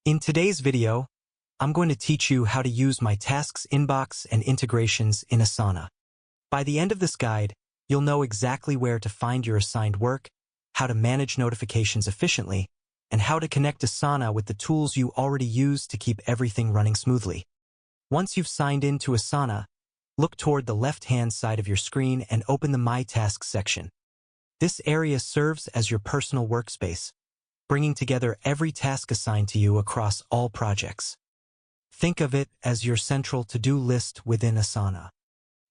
In today's video, I'm going to teach you how to use my tasks inbox and integrations in Asana. By the end of this guide, you'll know exactly where to find your assigned work, how to manage notifications efficiently, and how to connect Asana with the tools you already use to keep everything running smoothly. Once you've signed in to Asana, look toward the left-hand side of your screen and open the My Tasks section. This area serves as your personal workspace, bringing together every task assigned to you across all projects. Think of it as your central to-do list within Asana.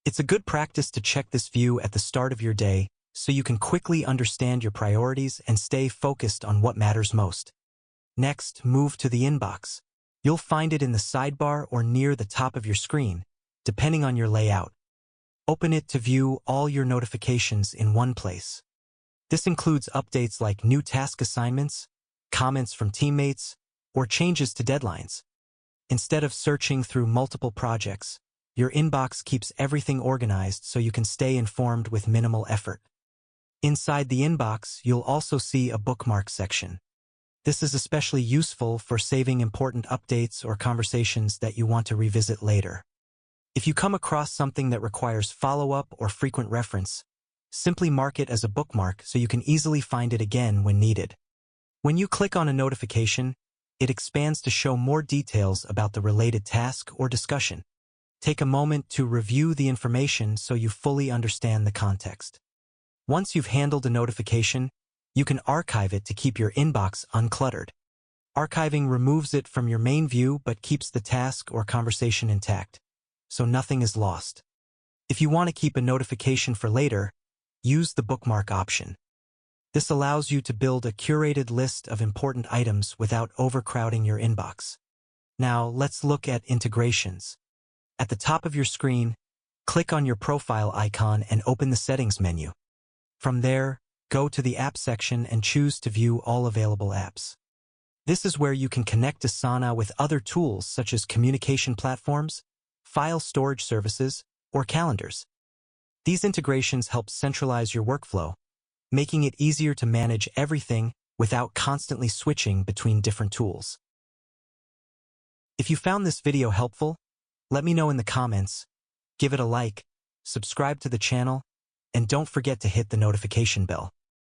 It's a good practice to check this view at the start of your day so you can quickly understand your priorities and stay focused on what matters most. Next, move to the inbox. You'll find it in the sidebar or near the top of your screen, depending on your layout. Open it to view all your notifications in one place. This includes updates like new task assignments, comments from teammates, or changes to deadlines. Instead of searching through multiple projects, your inbox keeps everything organized so you can stay informed with minimal effort. Inside the inbox, you'll also see a bookmark section. This is especially useful for saving important updates or conversations that you want to revisit later. If you come across something that requires follow-up or frequent reference, simply mark it as a bookmark so you can easily find it again when needed. When you click on a notification, it expands to show more details about the related task or discussion. Take a moment to review the information so you fully understand the context. Once you've handled a notification, you can archive it to keep your inbox uncluttered. Archiving removes it from your main view but keeps the task or conversation intact, so nothing is lost. If you want to keep a notification for later, use the bookmark option. This allows you to build a curated list of important items without overcrowding your inbox. Now, let's look at integrations. At the top of your screen, click on your profile icon and open the Settings menu. From there, go to the App section and choose to view all available apps. This is where you can connect Asana with other tools such as communication platforms, file storage services, or calendars. These integrations help centralize your workflow, making it easier to manage everything without constantly switching between different tools. If you found this video helpful, let me know in the comments, give it a like, subscribe to the channel, and don't forget to hit the notification bell.